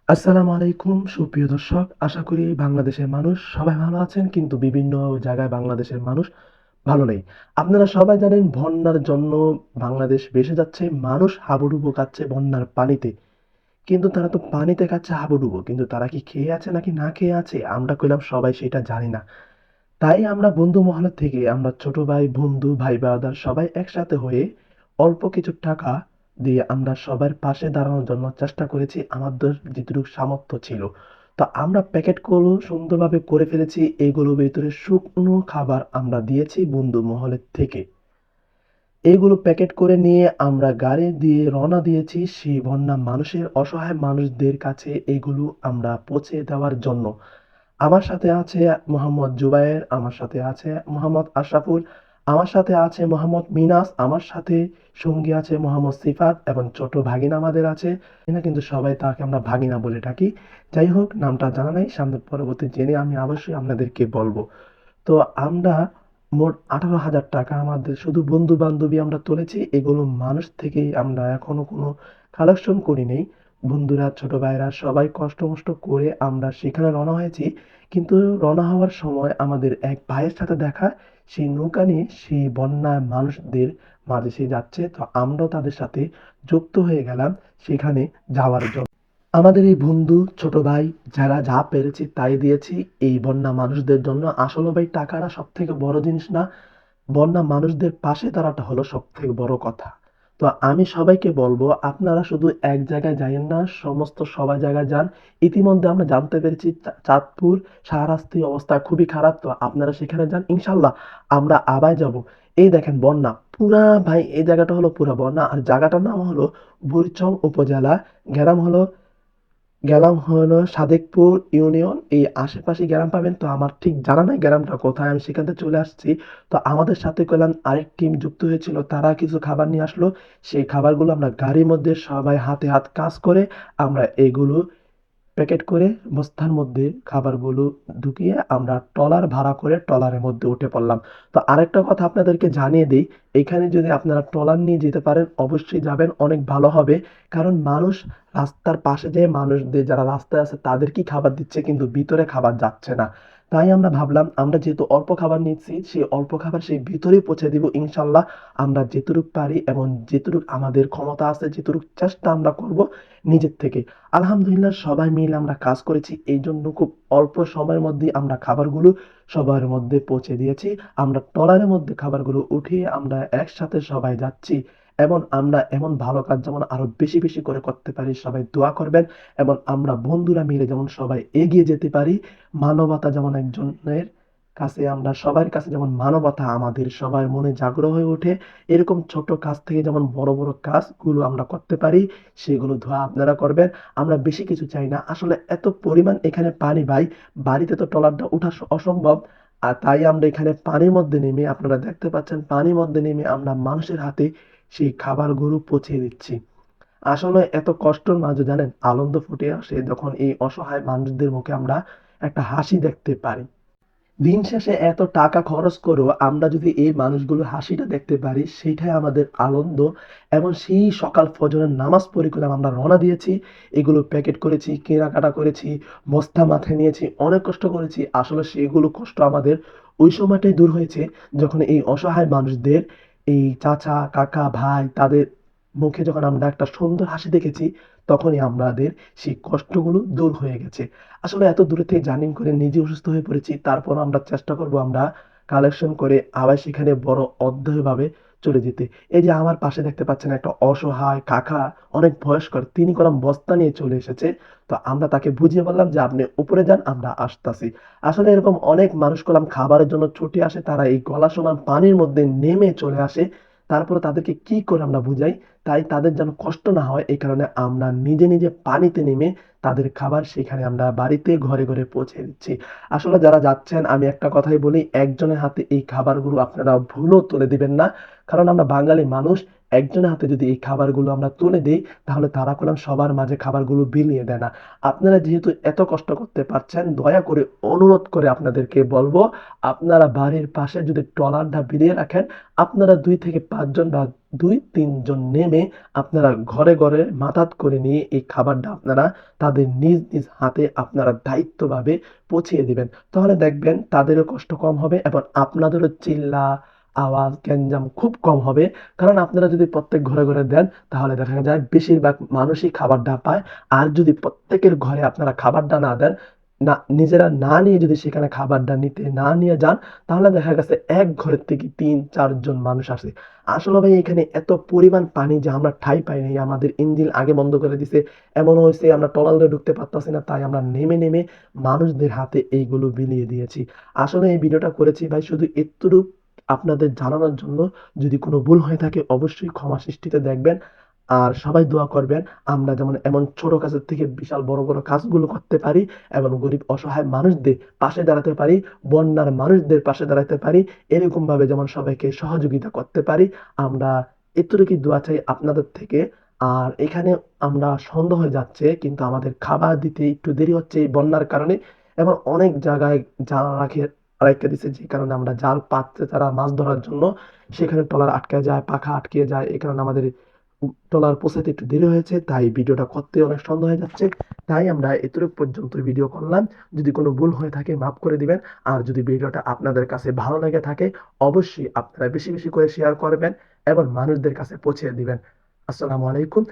আসসালামু আলাইকুম সুপ্রিয় দর্শক। আশা করি বাংলাদেশের মানুষ সবাই ভালো আছেন, কিন্তু বিভিন্ন জায়গায় বাংলাদেশের মানুষ ভালো নেই। আপনারা সবাই জানেন বন্যার জন্য বাংলাদেশ ভেসে যাচ্ছে। মানুষ হাবুডুবু খাচ্ছে বন্যার পানিতে। কিন্তু তারা তো পানিতে খাচ্ছে হাবুডুবু। কিন্তু তারা কি খেয়ে আছে নাকি না খেয়ে আছে? আমরা কইলাম সবাই সেটা জানি না। তাই আমরা বন্ধু মহল থেকে আমরা ছোট ভাই, বন্ধু, ভাই ব্রাদার সবাই একসাথে হয়ে অল্প কিছু টাকা দিয়ে আমরা সবার পাশে দাঁড়ানোর জন্য চেষ্টা করেছি আমাদের যেটুকু সামর্থ্য ছিল। তো আমরা প্যাকেটগুলো সুন্দরভাবে করে ফেলেছি। এগুলোর ভেতরে শুকনো খাবার আমরা দিয়েছি বন্ধু মহলের থেকে। এইগুলো প্যাকেট করে নিয়ে আমরা গাড়ি দিয়ে রওনা দিয়েছি সেই বন্যা মানুষের অসহায় মানুষদের কাছে এগুলো আমরা পৌঁছে দেওয়ার জন্য। আমার সাথে আছে মোহাম্মদ জুবায়ের, আমার সাথে আছে মোহাম্মদ আশরাফুল, আমার সাথে আছে মোহাম্মদ মিনাস, আমার সাথে সঙ্গী আছে মোহাম্মদ সিফাত এবং ছোট ভাগিনা আমাদের আছে। না, কিন্তু সবাই তাকে আমরা ভাগিনা বলে ডাকি। যাই হোক, নামটা জানা নাই, সামনে পরবর্তী জেনে আমি অবশ্যই আপনাদেরকে বলবো। তো আমরা মোট 18,000 টাকা আমাদের শুধু বন্ধু বান্ধবী আমরা তুলেছি। এগুলো মানুষ থেকেই আমরা এখনো কোনো কালেকশন করি নাই। বন্ধুরা, ছোট ভাইরা সবাই কষ্ট মষ্ট করে আমরা সেখানে রওনা হয়েছি। কিন্তু রওনা হওয়ার সময় আমাদের এক ভাইয়ের সাথে দেখা। সেই নৌকা নিয়ে সেই বন্যায় মানুষদের মাঝে সে যাচ্ছে। তো আমরাও তাদের সাথে যুক্ত হয়ে গেলাম সেখানে যাওয়ার জন্য। আমাদের এই বন্ধু, ছোট ভাই যারা যা পেরেছি তাই দিয়েছি এই বন্যা মানুষদের জন্য। আসলে ভাই টাকাটা সবথেকে বড় জিনিস না। বন্যা মানুষদের পাশে দাঁড়াটা হলো সবথেকে বড় কথা। তো আমি সবাইকে বলবো, আপনারা শুধু এক জায়গায় যাইয়েন না, সমস্ত সবাই জায়গায় যান। ইতিমধ্যে আমরা জানতে পেরেছি চাঁদপুর, শাহরাস্তি অবস্থা খুবই খারাপ। তো আপনারা সেখানে যান, ইনশাল্লাহ আমরা আবার যাব। এই দেখেন বন্যা পুরা, ভাই এই জায়গাটা হলো পুরা বন্যা। আর জায়গাটার নাম হলো বুড়িচং উপজেলা, গ্রাম হলো গেলাম হলো সাদেকপুর ইউনিয়ন। এই আশেপাশে গ্রাম পাবেন। তো আমার ঠিক জানা নাই গ্রামটা কোথায়, আমি সেখান থেকে চলে আসছি। তো আমাদের সাথে করলাম আরেক টিম যুক্ত হয়েছিল, তারা কিছু খাবার নিয়ে আসলো। সেই খাবারগুলো আমরা গাড়ির মধ্যে সবাই হাতে হাত কাজ করে আমরা এগুলো প্যাকেট করে বস্তার মধ্যে খাবারগুলো ঢুকিয়ে আমরা ট্রলার ভাড়া করে ট্রলারের মধ্যে উঠে পড়লাম। তো আরেকটা কথা আপনাদেরকে জানিয়ে দিই, এখানে যদি আপনারা ট্রলার নিয়ে যেতে পারেন অবশ্যই যাবেন, অনেক ভালো হবে। কারণ মানুষ রাস্তার পাশে যে মানুষদের যারা রাস্তায় আছে তাদেরকেই খাবার দিচ্ছে, কিন্তু ভিতরে খাবার যাচ্ছে না। তাই আমরা ভাবলাম আমরা যেহেতু অল্প খাবার নিচ্ছি, সেই অল্প খাবার সেই ভিতরেই পৌঁছে দিব ইনশাল্লাহ। আমরা যেটুকু পারি এবং যেটুকু আমাদের ক্ষমতা আছে, যেটুকু চেষ্টা আমরা করব নিজের থেকে। আলহামদুলিল্লাহ সবাই মিলে আমরা কাজ করেছি। এই জন্য খুব অল্প সময়ের মধ্যে আমরা খাবারগুলো সবার মধ্যে পৌঁছে দিয়েছি। আমরা ট্রলারের মধ্যে খাবারগুলো উঠিয়ে আমরা একসাথে সবাই যাচ্ছি। এবং আমরা এমন ভালো কাজ যেমন আরো বেশি বেশি করে করতে পারি, সবাই দোয়া করবেন। এবং আমরা বন্ধুরা মিলে যেমন সবাই এগিয়ে যেতে পারি। মানবতা যেমন একজনের কাছে, আমরা সবার কাছে যেমন মানবতা আমাদের সবার মনে জাগ্রত হয়ে ওঠে, এরকম ছোট কাজ থেকে যেমন বড় বড় কাজগুলো আমরা করতে পারি, সেগুলো দোয়া আপনারা করবেন। আমরা বেশি কিছু চাই না। আসলে এত পরিমাণ এখানে পানি ভাই, বাড়িতে তো ট্রলারটা উঠা অসম্ভব। আর তাই আমরা এখানে পানির মধ্যে নেমে, আপনারা দেখতে পাচ্ছেন পানির মধ্যে নেমে আমরা মানুষের হাতে সেই খাবারগুলো পৌঁছে দিচ্ছি। আসলে এত কষ্টের মাঝে জানেন আনন্দ ফুটে আসে যখন এই অসহায় মানুষদের মুখে আমরা একটা হাসি দেখতে পারি। দিন শেষে এত টাকা খরচ করেও আমরা যদি এই মানুষগুলোর হাসিটা দেখতে পারি, সেটাই আমাদের আনন্দ। এবং সেই সকাল ফজরের নামাজ পড়ে করে আমরা রওনা দিয়েছি। এগুলো প্যাকেট করেছি, কেনাকাটা করেছি, বস্তা মাথায় নিয়েছি, অনেক কষ্ট করেছি। আসলে সেগুলো কষ্ট আমাদের ওই সময়টাই দূর হয়েছে যখন এই অসহায় মানুষদের, এই চাচা, কাকা, ভাই তাদের মুখে যখন আমরা একটা সুন্দর হাসি দেখেছি, তখনই আমাদের সেই কষ্টগুলো দূর হয়ে গেছে। আসলে এত দূরে থেকে জার্নি করে নিজে অসুস্থ হয়ে পড়েছি। তারপরও আমরা চেষ্টা করব আমরা কালেকশন করে আবার সেখানে বড় অধ্যয়ভাবে চলে যেতে। এই যে আমার পাশে দেখতে পাচ্ছেন একটা অসহায় কাকা, অনেক বয়স্কর, তিনি কলম বস্তা নিয়ে চলে এসেছে। তো আমরা তাকে বুঝিয়ে বললাম যে আপনি উপরে যান, আমরা আসতাছি। আসলে এরকম অনেক মানুষ কলম খাবারের জন্য ছুটে আসে, তারা এই গলা সমান পানির মধ্যে নেমে চলে আসে। তারপরে তাদেরকে কি করে আমরা বুঝাই, তাই তাদের যেন কষ্ট না হয় এই কারণে আমরা নিজে নিজে পানিতে নেমে তাদের খাবার সেখানে আমরা বাড়িতে ঘরে ঘরে পৌঁছে দিচ্ছি। আসলে যারা যাচ্ছেন আমি একটা কথাই বলি, একজনের হাতে এই খাবারগুলো আপনারা ভুলও তুলে দিবেন না। কারণ আমরা বাঙালি মানুষ, একজনের হাতে যদি এই খাবারগুলো আমরা তুলে দেই, তাহলে তারা করলাম সবার মাঝে খাবারগুলো বিলিয়ে দেয় না। আপনারা যেহেতু এত কষ্ট করতে পারছেন, দয়া করে অনুরোধ করে আপনাদেরকে বলবো, আপনারা বাড়ির পাশে যদি ট্রলারটা বিলিয়ে রাখেন, আপনারা 2 থেকে 5 জন বা 2-3 জন নেমে আপনারা ঘরে, ঘরে মাথাত করে নিয়ে এই খাবারটা আপনারা তাদের নিজ, নিজ হাতে আপনারা দায়িত্বভাবে পৌঁছিয়ে দিবেন। তাহলে দেখবেন তাদেরও কষ্ট কম হবে এবং আপনাদেরও চিল্লা, আওয়াজ, গ্যাঞ্জাম খুব কম হবে। কারণ আপনারা যদি প্রত্যেক ঘরে, ঘরে দেন, তাহলে দেখা যায় বেশিরভাগ মানুষই খাবারটা পায়। আর যদি প্রত্যেকের ঘরে আপনারা খাবারটা না দেন, নিজেরা না নিয়ে যদি সেখানে খাবারটা নিতে না নিয়ে যান, তাহলে দেখা গেছে এক ঘরের থেকে 3-4 জন মানুষ আসে। আসলে ভাই এখানে এত পরিমাণ পানি যে আমরা ঠাঁই পাই নাই। আমাদের ইঞ্জিন আগে বন্ধ করে দিছে। এমনও হইছে আমরা টলারে ঢুকতে পারতাছি না। তাই আমরা নেমে, নেমে মানুষদের হাতে এইগুলো বিলিয়ে দিয়েছি। আসলে এই ভিডিওটা করেছি ভাই শুধু এতটুক আপনাদের জানানোর জন্য। যদি কোনো ভুল হয়ে থাকে অবশ্যই ক্ষমা সৃষ্টিতে দেখবেন। আর সবাই দোয়া করবেন আমরা যেমন এমন ছোট কাজের থেকে বিশাল বড়, বড় কাজগুলো করতে পারি এবং গরিব অসহায় মানুষদের পাশে দাঁড়াতে পারি, বন্যার মানুষদের পাশে দাঁড়াতে পারি। এরকমভাবে যেমন সবাইকে সহযোগিতা করতে পারি। আমরা এতটুকুই দোয়া চাই আপনাদের থেকে। আর এখানে আমরা সন্ধ্যা হয়ে যাচ্ছে কিন্তু আমাদের খাবার দিতে একটু দেরি হচ্ছে এই বন্যার কারণে এবং অনেক জায়গায় জাল রাইখা দিছে যে কারণে আমরা জাল পাততে ছাড়া মাছ ধরার জন্য সেখানে ট্রলার আটকে যায়, পাখা আটকে যায়। এই কারণে আমাদের ট্রলার পৌঁছাতে একটু দেরি হয়েছে। তাই ভিডিওটা করতে অনেক সন্দেহ হয়ে যাচ্ছে। তাই আমরা এতটুকু পর্যন্ত ভিডিও করলাম। যদি কোনো ভুল হয়ে থাকে মাফ করে দিবেন। আর যদি ভিডিওটা আপনাদের কাছে ভালো লেগে থাকে অবশ্যই আপনারা বেশি, বেশি করে শেয়ার করবেন এবং মানুষদের কাছে পৌঁছে দিবেন। আসসালামু আলাইকুম।